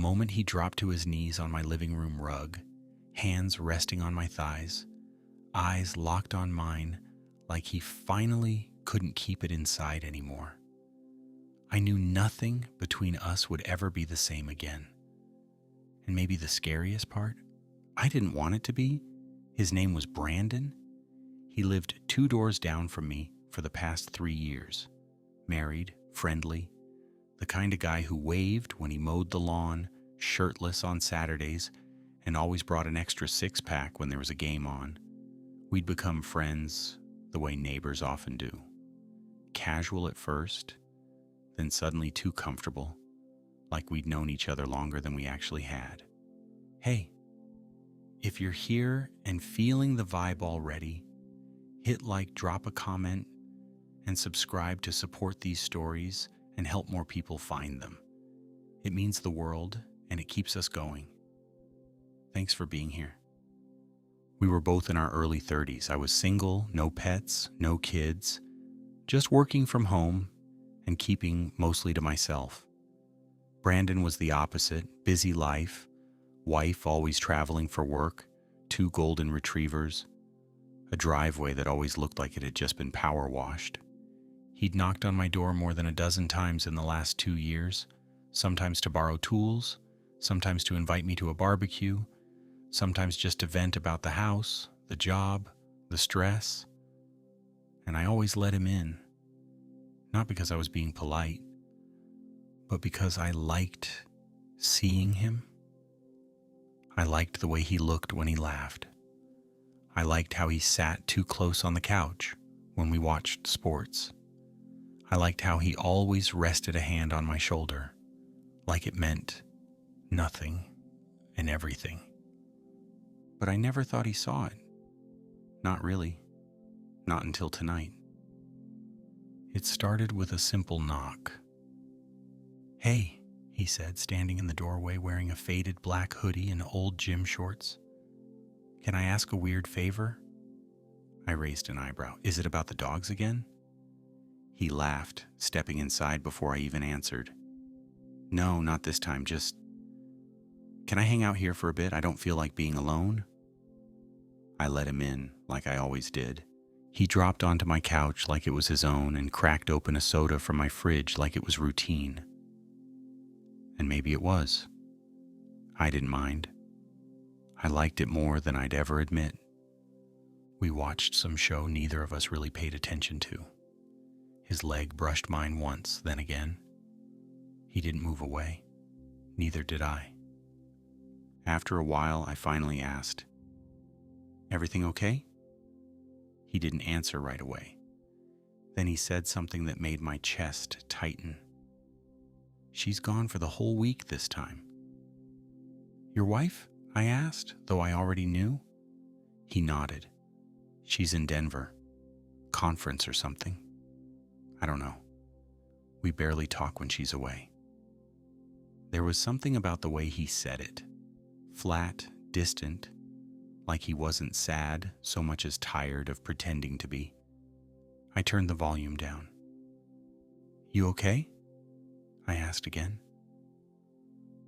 moment he dropped to his knees on my living room rug, hands resting on my thighs, eyes locked on mine, like he finally couldn't keep it inside anymore. I knew nothing between us would ever be the same again. And maybe the scariest part, I didn't want it to be. His name was Brandon. He lived 2 doors down from me for the past 3 years. Married, friendly, the kind of guy who waved when he mowed the lawn, shirtless on Saturdays, and always brought an extra 6-pack when there was a game on. We'd become friends the way neighbors often do. Casual at first, then suddenly too comfortable, like we'd known each other longer than we actually had. Hey, if you're here and feeling the vibe already, hit like, drop a comment, and subscribe to support these stories and help more people find them. It means the world, and it keeps us going. Thanks for being here. We were both in our early 30s. I was single, no pets, no kids, just working from home and keeping mostly to myself. Brandon was the opposite, busy life, wife always traveling for work, 2 golden retrievers, a driveway that always looked like it had just been power washed. He'd knocked on my door more than a dozen times in the last 2 years, sometimes to borrow tools, sometimes to invite me to a barbecue, sometimes just to vent about the house, the job, the stress. And I always let him in, not because I was being polite, but because I liked seeing him. I liked the way he looked when he laughed. I liked how he sat too close on the couch when we watched sports. I liked how he always rested a hand on my shoulder, like it meant nothing and everything. But I never thought he saw it. Not really. Not until tonight. It started with a simple knock. "Hey," he said, standing in the doorway wearing a faded black hoodie and old gym shorts. "Can I ask a weird favor?" I raised an eyebrow. "Is it about the dogs again?" He laughed, stepping inside before I even answered. "No, not this time, just... Can I hang out here for a bit? I don't feel like being alone." I let him in, like I always did. He dropped onto my couch like it was his own and cracked open a soda from my fridge like it was routine. And maybe it was. I didn't mind. I liked it more than I'd ever admit. We watched some show neither of us really paid attention to. His leg brushed mine once, then again. He didn't move away. Neither did I. After a while, I finally asked, "Everything okay?" He didn't answer right away. Then he said something that made my chest tighten. "She's gone for the whole week this time." "Your wife?" I asked, though I already knew. He nodded. "She's in Denver. Conference or something. I don't know. We barely talk when she's away." There was something about the way he said it. Flat, distant, like he wasn't sad so much as tired of pretending to be. I turned the volume down. "You okay?" I asked again.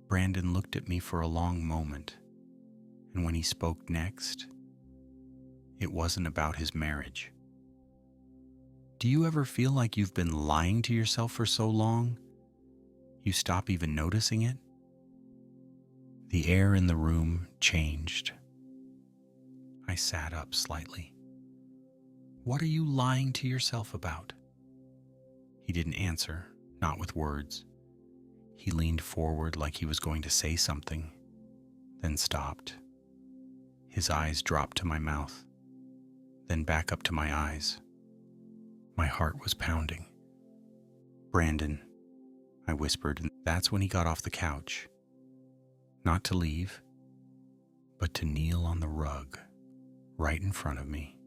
Brandon looked at me for a long moment, and when he spoke next, it wasn't about his marriage. "Do you ever feel like you've been lying to yourself for so long, you stop even noticing it?" The air in the room changed. I sat up slightly. "What are you lying to yourself about?" He didn't answer, not with words. He leaned forward like he was going to say something, then stopped. His eyes dropped to my mouth, then back up to my eyes. My heart was pounding. "Brandon," I whispered, and that's when he got off the couch. Not to leave, but to kneel on the rug right in front of me.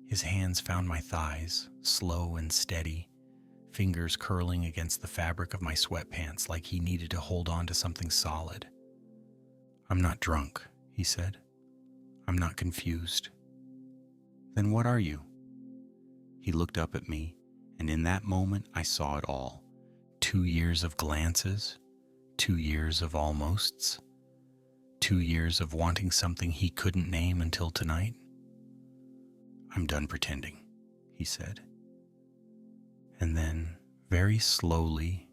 His hands found my thighs, slow and steady, fingers curling against the fabric of my sweatpants like he needed to hold on to something solid. "I'm not drunk," he said. "I'm not confused." "Then what are you?" He looked up at me, and in that moment I saw it all. 2 years of glances, 2 years of almosts, 2 years of wanting something he couldn't name until tonight. I'm done pretending, he said. And then, very slowly,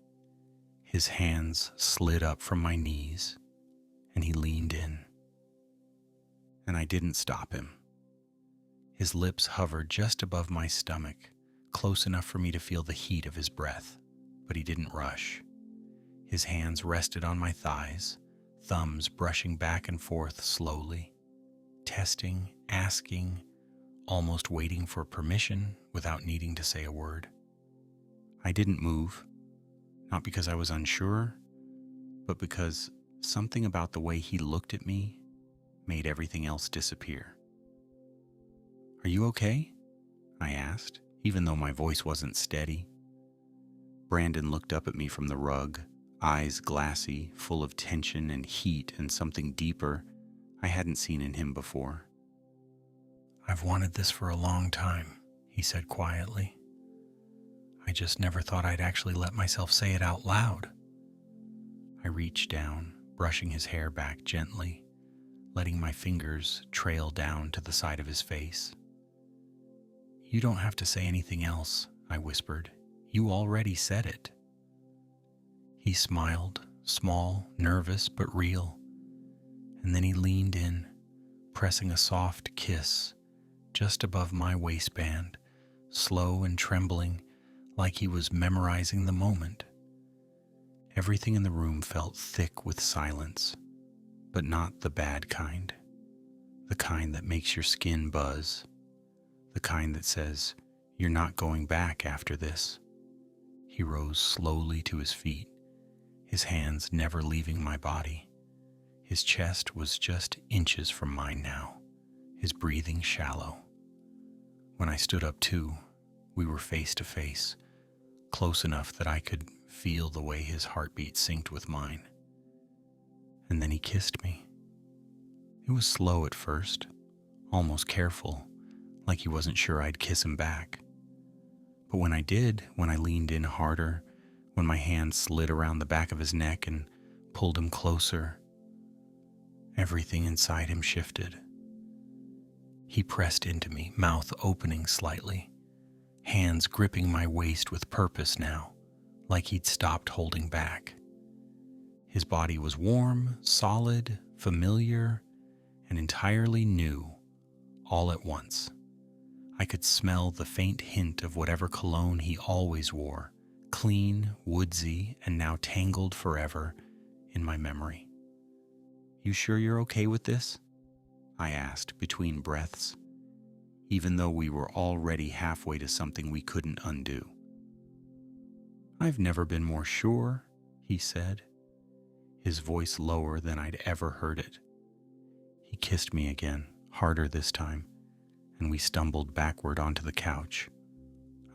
his hands slid up from my knees, and he leaned in. And I didn't stop him. His lips hovered just above my stomach, close enough for me to feel the heat of his breath, but he didn't rush. His hands rested on my thighs, thumbs brushing back and forth slowly, testing, asking, almost waiting for permission without needing to say a word. I didn't move, not because I was unsure, but because something about the way he looked at me made everything else disappear. "Are you okay?" I asked, even though my voice wasn't steady. Brandon looked up at me from the rug, eyes glassy, full of tension and heat and something deeper I hadn't seen in him before. "I've wanted this for a long time," he said quietly. "I just never thought I'd actually let myself say it out loud." I reached down, brushing his hair back gently, letting my fingers trail down to the side of his face. "You don't have to say anything else," I whispered. "You already said it." He smiled, small, nervous, but real. And then he leaned in, pressing a soft kiss just above my waistband, slow and trembling, like he was memorizing the moment. Everything in the room felt thick with silence, but not the bad kind. The kind that makes your skin buzz. The kind that says, "You're not going back after this." He rose slowly to his feet, his hands never leaving my body. His chest was just inches from mine now, his breathing shallow. When I stood up too, we were face to face, close enough that I could feel the way his heartbeat synced with mine. And then he kissed me. It was slow at first, almost careful, like he wasn't sure I'd kiss him back. But when I did, when I leaned in harder, when my hand slid around the back of his neck and pulled him closer, everything inside him shifted. He pressed into me, mouth opening slightly, hands gripping my waist with purpose now, like he'd stopped holding back. His body was warm, solid, familiar, and entirely new, all at once. I could smell the faint hint of whatever cologne he always wore, clean, woodsy, and now tangled forever in my memory. "You sure you're okay with this?" I asked between breaths, even though we were already halfway to something we couldn't undo. "I've never been more sure," he said, his voice lower than I'd ever heard it. He kissed me again, harder this time, and we stumbled backward onto the couch.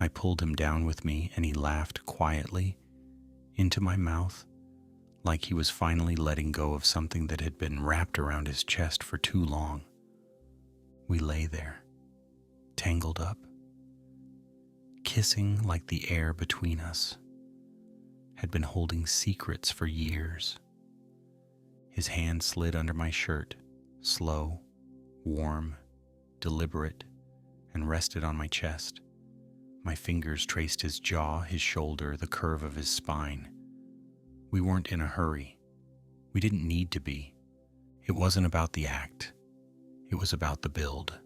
I pulled him down with me, and he laughed quietly into my mouth, like he was finally letting go of something that had been wrapped around his chest for too long. We lay there, tangled up, kissing like the air between us had been holding secrets for years. His hand slid under my shirt, slow, warm, deliberate, and rested on my chest. My fingers traced his jaw, his shoulder, the curve of his spine. We weren't in a hurry. We didn't need to be. It wasn't about the act. It was about the build.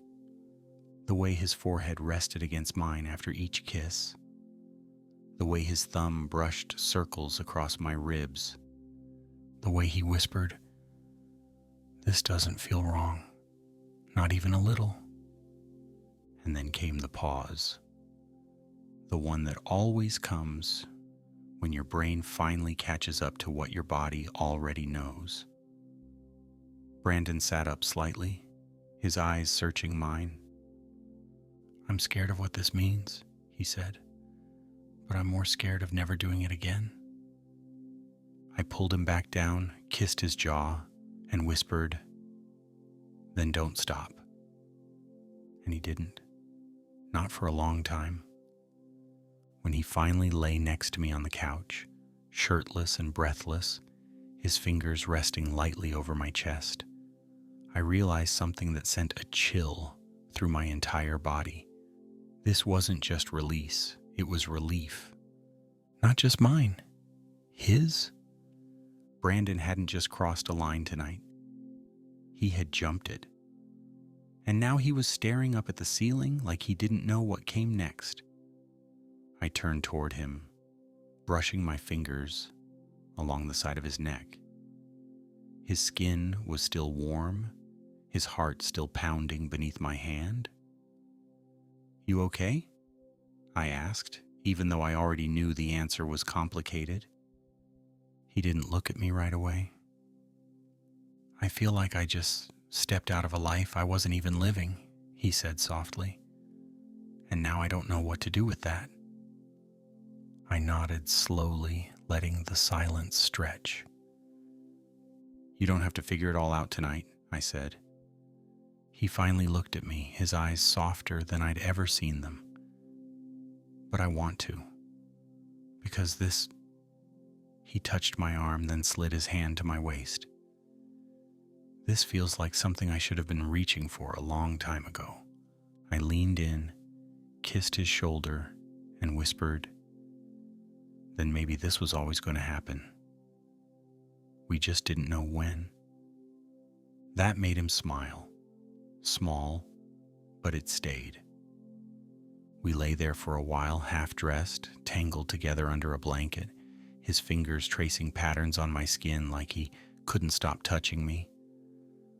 The way his forehead rested against mine after each kiss. The way his thumb brushed circles across my ribs. The way he whispered, "This doesn't feel wrong, not even a little." And then came the pause. The one that always comes when your brain finally catches up to what your body already knows. Brandon sat up slightly, his eyes searching mine. "I'm scared of what this means," he said, "but I'm more scared of never doing it again." I pulled him back down, kissed his jaw, and whispered, "Then don't stop." And he didn't. Not for a long time. When he finally lay next to me on the couch, shirtless and breathless, his fingers resting lightly over my chest. I realized something that sent a chill through my entire body. This wasn't just release, it was relief. Not just mine. His? Brandon hadn't just crossed a line tonight. He had jumped it. And now he was staring up at the ceiling like he didn't know what came next. I turned toward him, brushing my fingers along the side of his neck. His skin was still warm, his heart still pounding beneath my hand. "You okay?" I asked, even though I already knew the answer was complicated. He didn't look at me right away. "I feel like I just stepped out of a life I wasn't even living," he said softly. "And now I don't know what to do with that." I nodded slowly, letting the silence stretch. "You don't have to figure it all out tonight," I said. He finally looked at me, his eyes softer than I'd ever seen them. "But I want to. Because this..." He touched my arm, then slid his hand to my waist. "This feels like something I should have been reaching for a long time ago." I leaned in, kissed his shoulder, and whispered, "Then maybe this was always going to happen. We just didn't know when." That made him smile. Small, but it stayed. We lay there for a while, half-dressed, tangled together under a blanket, his fingers tracing patterns on my skin like he couldn't stop touching me.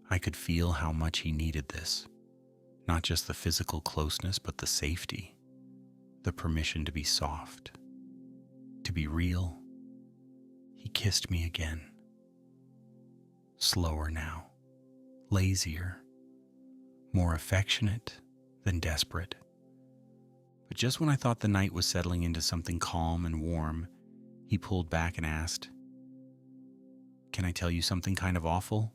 I could feel how much he needed this. Not just the physical closeness, but the safety, the permission to be soft, to be real. He kissed me again. Slower now, lazier, more affectionate than desperate. But just when I thought the night was settling into something calm and warm, he pulled back and asked, "Can I tell you something kind of awful?"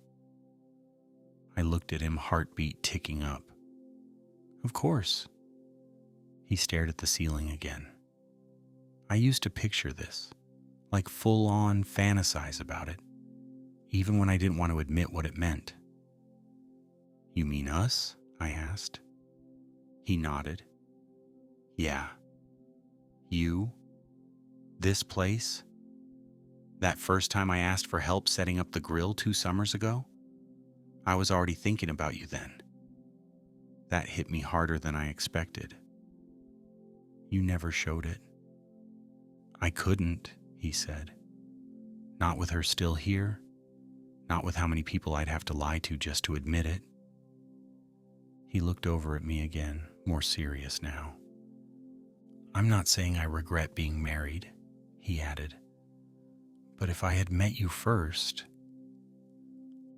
I looked at him, heartbeat ticking up. "Of course." He stared at the ceiling again. I used to picture this, like full-on fantasize about it, even when I didn't want to admit what it meant. "You mean us?" I asked. He nodded. "Yeah. You. This place. That first time I asked for help setting up the grill 2 summers ago. I was already thinking about you then." That hit me harder than I expected. "You never showed it." "I couldn't," he said. "Not with her still here. Not with how many people I'd have to lie to just to admit it." He looked over at me again, more serious now. "I'm not saying I regret being married," he added. "But if I had met you first..."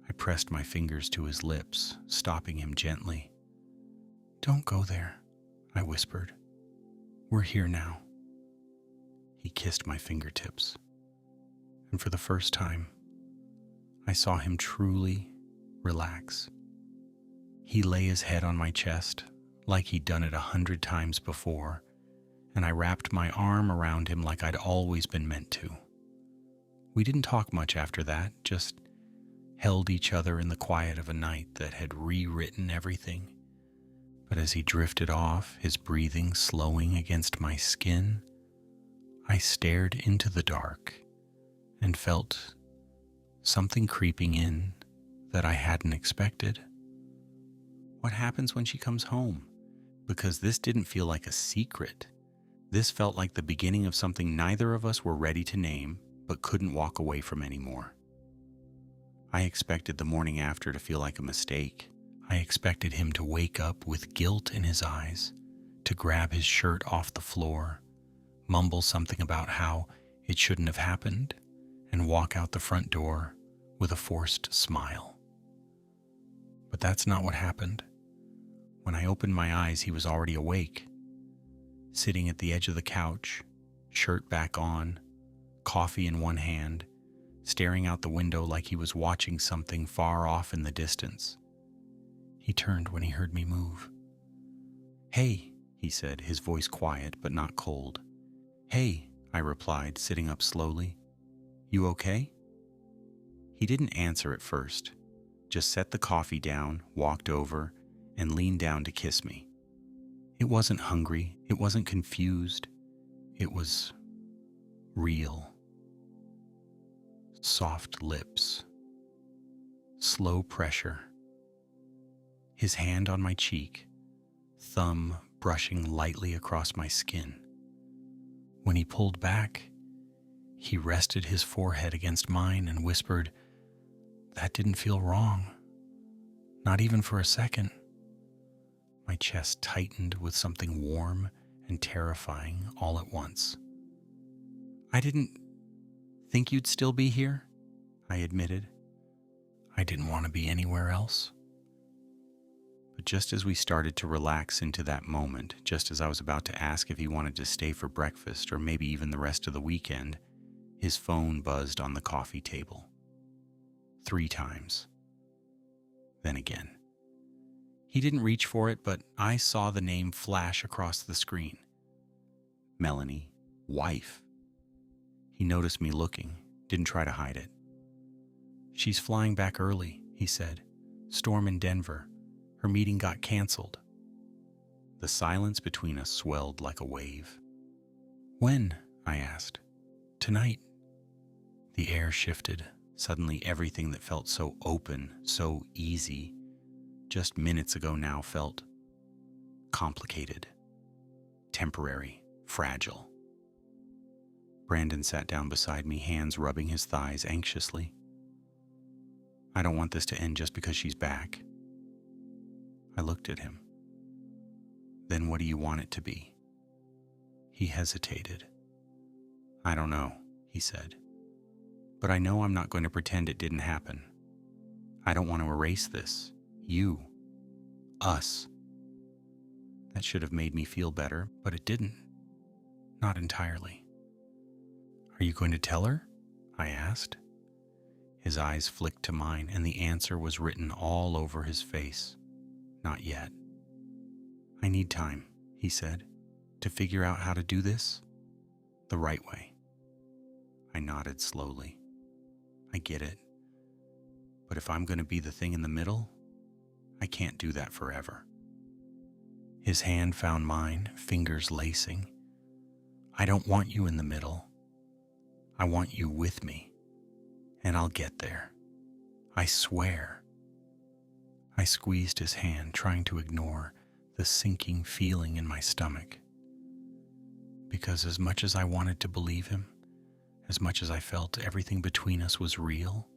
I pressed my fingers to his lips, stopping him gently. "Don't go there," I whispered. "We're here now." He kissed my fingertips. And for the first time, I saw him truly relax. He lay his head on my chest, like he'd done it 100 times before, and I wrapped my arm around him like I'd always been meant to. We didn't talk much after that, just held each other in the quiet of a night that had rewritten everything. But as he drifted off, his breathing slowing against my skin, I stared into the dark and felt something creeping in that I hadn't expected. What happens when she comes home? Because this didn't feel like a secret. This felt like the beginning of something neither of us were ready to name, but couldn't walk away from anymore. I expected the morning after to feel like a mistake. I expected him to wake up with guilt in his eyes, to grab his shirt off the floor, mumble something about how it shouldn't have happened, and walk out the front door with a forced smile. But that's not what happened. When I opened my eyes, he was already awake, sitting at the edge of the couch, shirt back on, coffee in one hand, staring out the window like he was watching something far off in the distance. He turned when he heard me move. "Hey," he said, his voice quiet but not cold. "Hey," I replied, sitting up slowly. "You okay?" He didn't answer at first, just set the coffee down, walked over, and leaned down to kiss me. It wasn't hungry, it wasn't confused, it was real. Soft lips, slow pressure, his hand on my cheek, thumb brushing lightly across my skin. When he pulled back, he rested his forehead against mine and whispered, "That didn't feel wrong, not even for a second." My chest tightened with something warm and terrifying all at once. "I didn't think you'd still be here," I admitted. "I didn't want to be anywhere else." But just as we started to relax into that moment, just as I was about to ask if he wanted to stay for breakfast or maybe even the rest of the weekend, his phone buzzed on the coffee table. 3 times. Then again. He didn't reach for it, but I saw the name flash across the screen. Melanie, wife. He noticed me looking, didn't try to hide it. "She's flying back early," he said. "Storm in Denver. Her meeting got canceled." The silence between us swelled like a wave. "When?" I asked. "Tonight." The air shifted. Suddenly everything that felt so open, so easy, just minutes ago now felt complicated, temporary, fragile. Brandon sat down beside me, hands rubbing his thighs anxiously. "I don't want this to end just because she's back." I looked at him. "Then what do you want it to be?" He hesitated. "I don't know," he said. "But I know I'm not going to pretend it didn't happen. I don't want to erase this. You. Us." That should have made me feel better, but it didn't. Not entirely. "Are you going to tell her?" I asked. His eyes flicked to mine, and the answer was written all over his face. "Not yet." "I need time," he said, "to figure out how to do this the right way." I nodded slowly. "I get it. But if I'm going to be the thing in the middle, I can't do that forever." His hand found mine, fingers lacing. "I don't want you in the middle. I want you with me. And I'll get there. I swear." I squeezed his hand, trying to ignore the sinking feeling in my stomach. Because as much as I wanted to believe him, as much as I felt everything between us was real,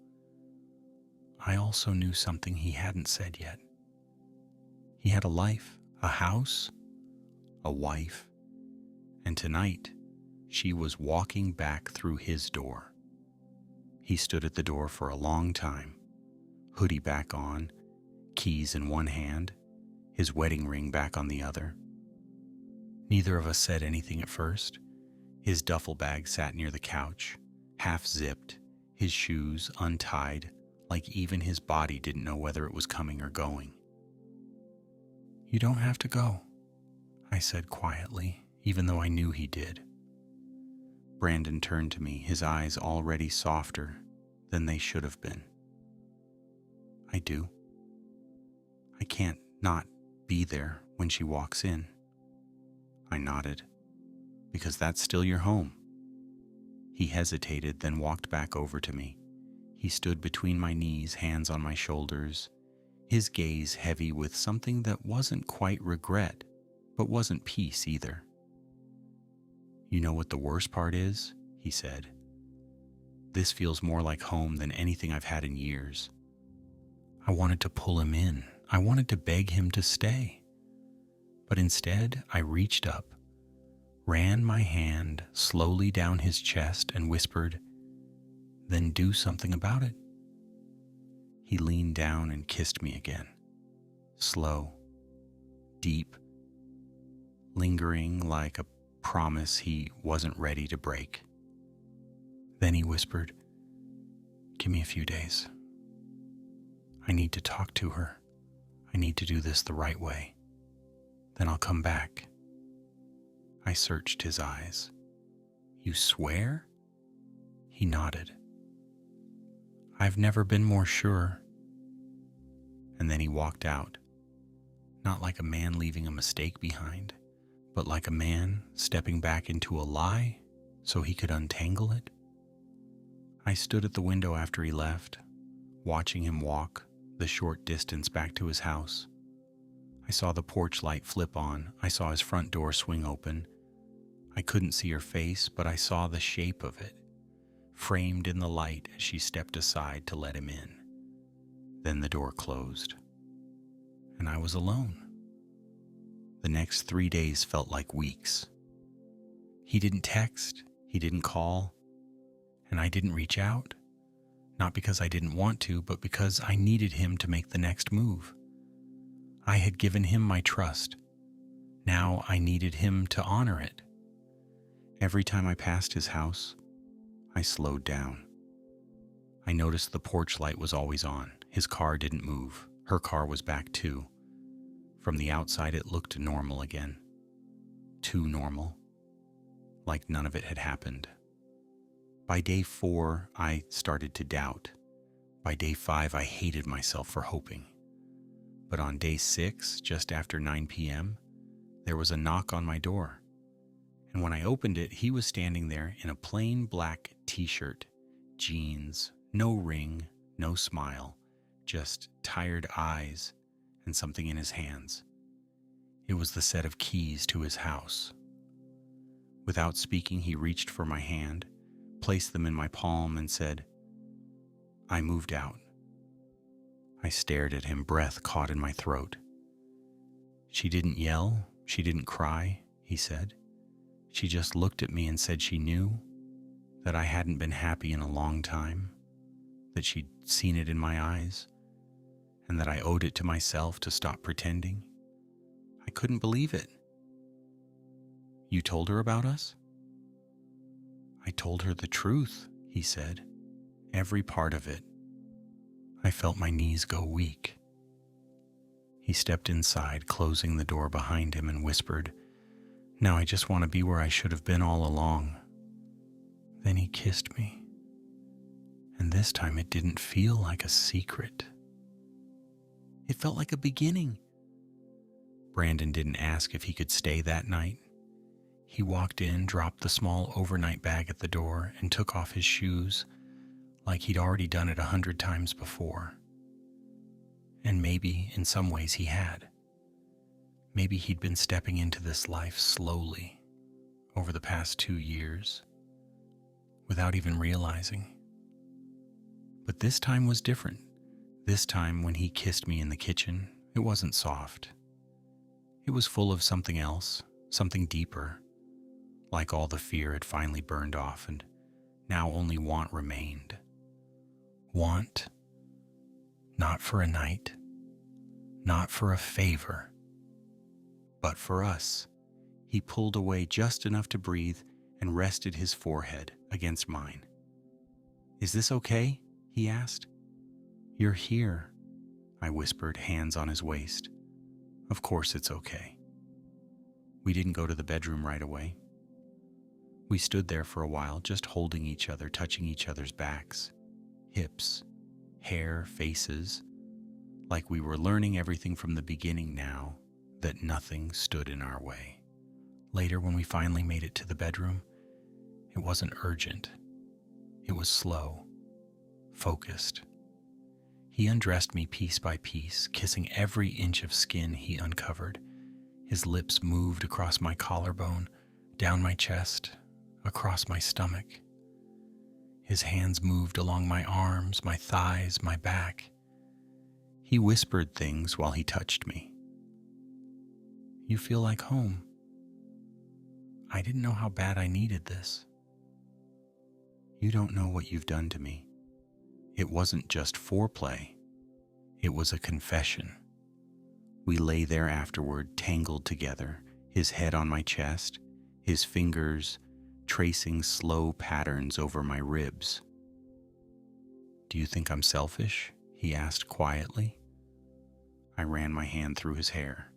I also knew something he hadn't said yet. He had a life, a house, a wife, and tonight she was walking back through his door. He stood at the door for a long time, hoodie back on, keys in one hand, his wedding ring back on the other. Neither of us said anything at first. His duffel bag sat near the couch, half zipped, his shoes untied, like even his body didn't know whether it was coming or going. "You don't have to go," I said quietly, even though I knew he did. Brandon turned to me, his eyes already softer than they should have been. "I do. I can't not be there when she walks in." I nodded. "Because that's still your home." He hesitated, then walked back over to me. He stood between my knees, hands on my shoulders, his gaze heavy with something that wasn't quite regret, but wasn't peace either. "You know what the worst part is?" he said. "This feels more like home than anything I've had in years." I wanted to pull him in. I wanted to beg him to stay. But instead, I reached up, ran my hand slowly down his chest and whispered, "Then do something about it." He leaned down and kissed me again. Slow, deep, lingering like a promise he wasn't ready to break. Then he whispered, "Give me a few days. I need to talk to her. I need to do this the right way. Then I'll come back." I searched his eyes. "You swear?" He nodded. I've never been more sure. And then he walked out, not like a man leaving a mistake behind, but like a man stepping back into a lie so he could untangle it. I stood at the window after he left, watching him walk the short distance back to his house. I saw the porch light flip on. I saw his front door swing open. I couldn't see her face, but I saw the shape of it, framed in the light as she stepped aside to let him in. Then the door closed, and I was alone. The next 3 days felt like weeks. He didn't text, he didn't call, and I didn't reach out. Not because I didn't want to, but because I needed him to make the next move. I had given him my trust. Now I needed him to honor it. Every time I passed his house, I slowed down. I noticed the porch light was always on. His car didn't move. Her car was back too. From the outside, it looked normal again. Too normal. Like none of it had happened. By day 4, I started to doubt. By day 5, I hated myself for hoping. But on day 6, just after 9 p.m., there was a knock on my door. And when I opened it, he was standing there in a plain black t-shirt, jeans, no ring, no smile, just tired eyes and something in his hands. It was the set of keys to his house. Without speaking, he reached for my hand, placed them in my palm, and said, "I moved out." I stared at him, breath caught in my throat. "She didn't yell, she didn't cry," he said. "She just looked at me and said she knew that I hadn't been happy in a long time, that she'd seen it in my eyes, and that I owed it to myself to stop pretending." I couldn't believe it. "You told her about us?" "I told her the truth," he said. "Every part of it." I felt my knees go weak. He stepped inside, closing the door behind him, and whispered, "Now I just want to be where I should have been all along." Then he kissed me. And this time it didn't feel like a secret. It felt like a beginning. Brandon didn't ask if he could stay that night. He walked in, dropped the small overnight bag at the door, and took off his shoes like he'd already done it 100 times before. And maybe, in some ways, he had. Maybe he'd been stepping into this life slowly over the past 2 years, without even realizing. But this time was different. This time, when he kissed me in the kitchen, it wasn't soft. It was full of something else, something deeper, like all the fear had finally burned off, and now only want remained. Want, not for a night, not for a favor, but for us. He pulled away just enough to breathe and rested his forehead against mine. "Is this okay?" he asked. "You're here," I whispered, hands on his waist. "Of course it's okay." We didn't go to the bedroom right away. We stood there for a while, just holding each other, touching each other's backs, hips, hair, faces, like we were learning everything from the beginning now, that nothing stood in our way. Later, when we finally made it to the bedroom, it wasn't urgent. It was slow, focused. He undressed me piece by piece, kissing every inch of skin he uncovered. His lips moved across my collarbone, down my chest, across my stomach. His hands moved along my arms, my thighs, my back. He whispered things while he touched me. "You feel like home." I didn't know how bad I needed this. "You don't know what you've done to me." It wasn't just foreplay. It was a confession. We lay there afterward, tangled together, his head on my chest, his fingers tracing slow patterns over my ribs. "Do you think I'm selfish?" he asked quietly. I ran my hand through his hair.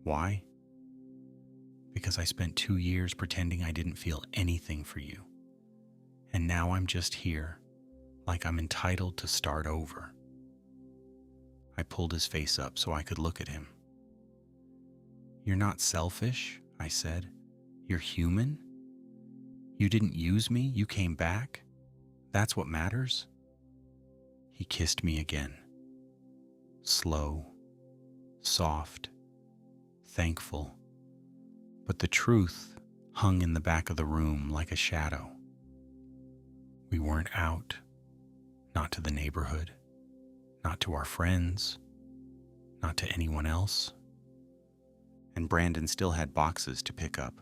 "Why?" "Because I spent 2 years pretending I didn't feel anything for you. And now I'm just here, like I'm entitled to start over. I pulled his face up so I could look at him. "You're not selfish," I said. "You're human. You didn't use me, you came back. That's what matters." He kissed me again. Slow, soft, thankful. But the truth hung in the back of the room like a shadow. We weren't out, not to the neighborhood, not to our friends, not to anyone else. And Brandon still had boxes to pick up,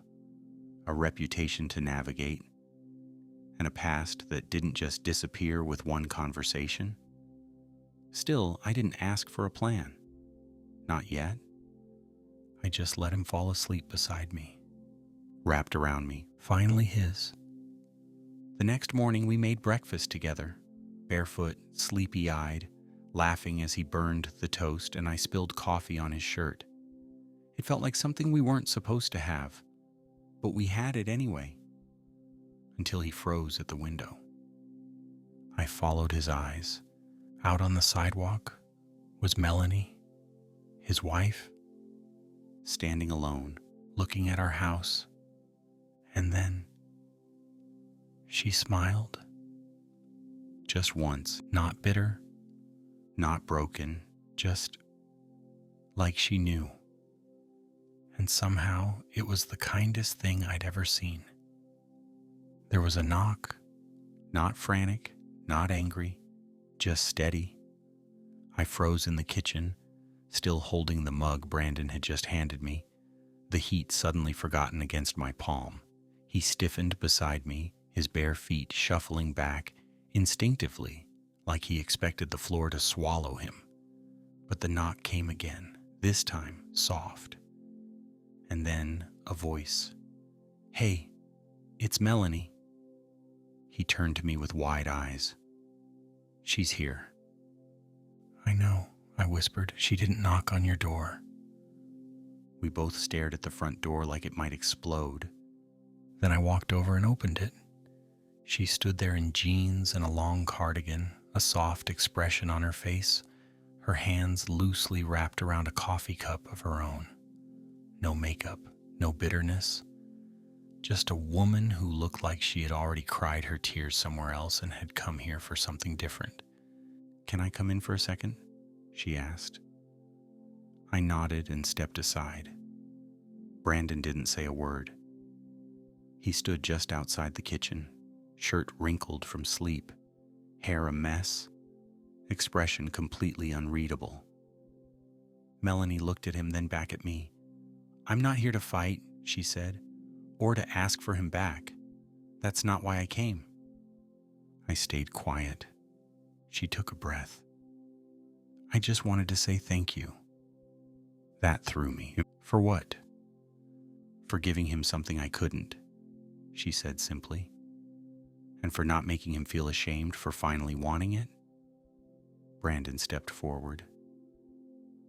a reputation to navigate, and a past that didn't just disappear with one conversation. Still, I didn't ask for a plan. Not yet. I just let him fall asleep beside me, wrapped around me, finally his. The next morning we made breakfast together, barefoot, sleepy-eyed, laughing as he burned the toast and I spilled coffee on his shirt. It felt like something we weren't supposed to have, but we had it anyway, until he froze at the window. I followed his eyes. Out on the sidewalk was Melanie, his wife, standing alone, looking at our house, and then she smiled. Just once, not bitter, not broken, just like she knew. And somehow it was the kindest thing I'd ever seen. There was a knock, not frantic, not angry, just steady. I froze in the kitchen, still holding the mug Brandon had just handed me, the heat suddenly forgotten against my palm. He stiffened beside me, his bare feet shuffling back instinctively, like he expected the floor to swallow him. But the knock came again, this time soft. And then a voice. "Hey, it's Melanie." He turned to me with wide eyes. "She's here." "I know," I whispered. "She didn't knock on your door." We both stared at the front door like it might explode. Then I walked over and opened it. She stood there in jeans and a long cardigan, a soft expression on her face, her hands loosely wrapped around a coffee cup of her own. No makeup, no bitterness. Just a woman who looked like she had already cried her tears somewhere else and had come here for something different. "Can I come in for a second?" she asked. I nodded and stepped aside. Brandon didn't say a word. He stood just outside the kitchen, shirt wrinkled from sleep, hair a mess, expression completely unreadable. Melanie looked at him, then back at me. "I'm not here to fight," she said, "or to ask for him back. That's not why I came." I stayed quiet. She took a breath. "I just wanted to say thank you." That threw me. "For what?" "For giving him something I couldn't," she said simply. "And for not making him feel ashamed for finally wanting it." Brandon stepped forward.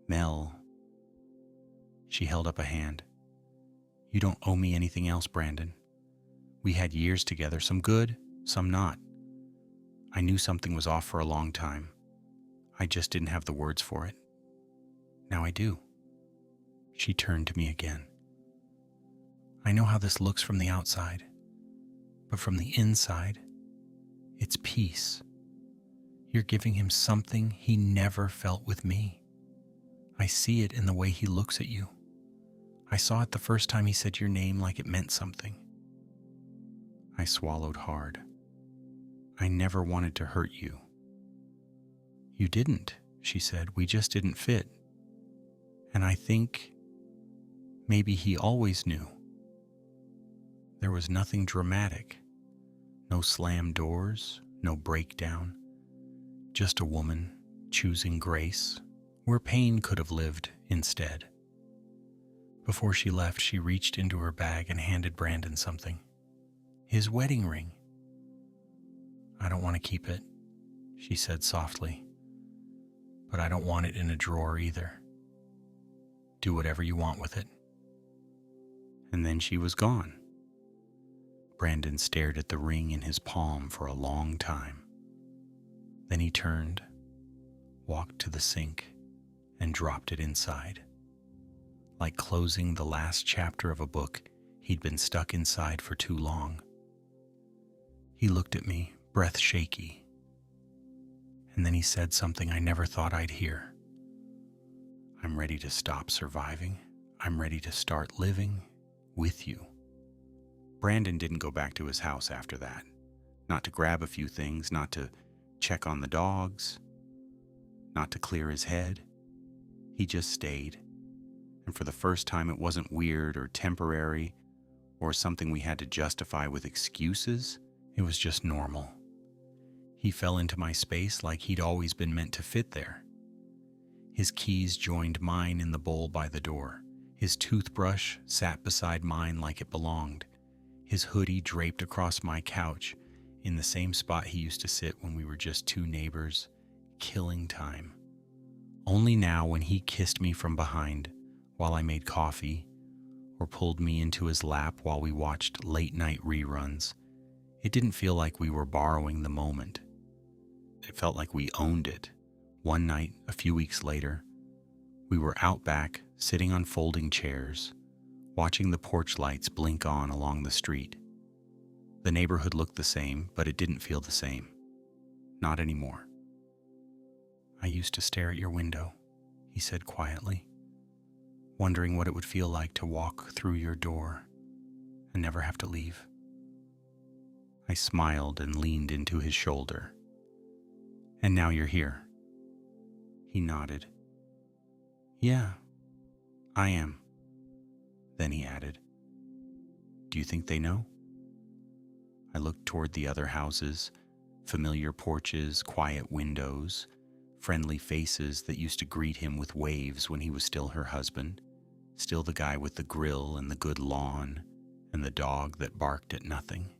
"Mel." She held up a hand. "You don't owe me anything else, Brandon. We had years together, some good, some not. I knew something was off for a long time. I just didn't have the words for it. Now I do." She turned to me again. "I know how this looks from the outside, but from the inside, it's peace. You're giving him something he never felt with me. I see it in the way he looks at you. I saw it the first time he said your name like it meant something." I swallowed hard. "I never wanted to hurt you." "You didn't," she said. "We just didn't fit. And I think maybe he always knew." There was nothing dramatic. No slammed doors, no breakdown. Just a woman choosing grace where pain could have lived instead. Before she left, she reached into her bag and handed Brandon something. His wedding ring. "I don't want to keep it," she said softly. "But I don't want it in a drawer either. Do whatever you want with it." And then she was gone. Brandon stared at the ring in his palm for a long time. Then he turned, walked to the sink, and dropped it inside, like closing the last chapter of a book he'd been stuck inside for too long. He looked at me, breath shaky, and then he said something I never thought I'd hear. "I'm ready to stop surviving. I'm ready to start living with you." Brandon didn't go back to his house after that. Not to grab a few things, not to check on the dogs, not to clear his head. He just stayed. And for the first time, it wasn't weird or temporary or something we had to justify with excuses. It was just normal. He fell into my space like he'd always been meant to fit there. His keys joined mine in the bowl by the door. His toothbrush sat beside mine like it belonged. His hoodie draped across my couch in the same spot he used to sit when we were just two neighbors, killing time. Only now, when he kissed me from behind while I made coffee, or pulled me into his lap while we watched late-night reruns, it didn't feel like we were borrowing the moment. It felt like we owned it. One night, a few weeks later, we were out back, sitting on folding chairs, watching the porch lights blink on along the street. The neighborhood looked the same, but it didn't feel the same. Not anymore. "I used to stare at your window," he said quietly, "wondering what it would feel like to walk through your door and never have to leave." I smiled and leaned into his shoulder. "And now you're here." He nodded. "Yeah, I am." Then he added, "Do you think they know?" I looked toward the other houses, familiar porches, quiet windows, friendly faces that used to greet him with waves when he was still her husband, still the guy with the grill and the good lawn and the dog that barked at nothing.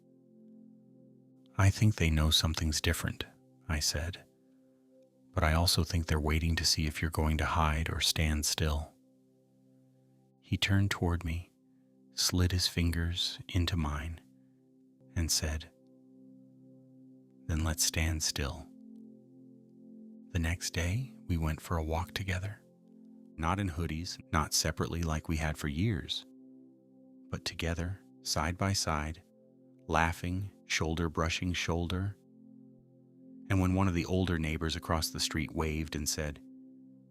"I think they know something's different," I said, "but I also think they're waiting to see if you're going to hide or stand still." He turned toward me, slid his fingers into mine, and said, "Then let's stand still." The next day, we went for a walk together. Not in hoodies, not separately like we had for years, but together, side by side, laughing, shoulder brushing shoulder. And when one of the older neighbors across the street waved and said,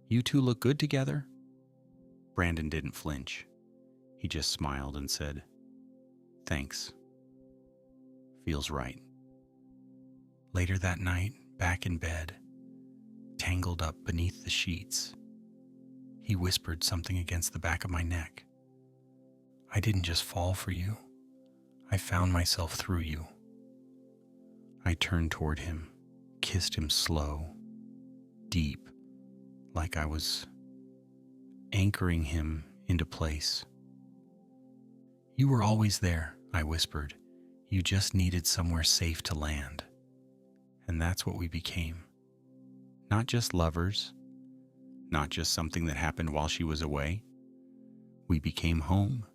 "You two look good together," Brandon didn't flinch. He just smiled and said, "Thanks. Feels right." Later that night, back in bed, tangled up beneath the sheets, he whispered something against the back of my neck. "I didn't just fall for you. I found myself through you." I turned toward him, kissed him slow, deep, like I was anchoring him into place. "You were always there," I whispered. "You just needed somewhere safe to land." And that's what we became. Not just lovers, not just something that happened while she was away. We became home.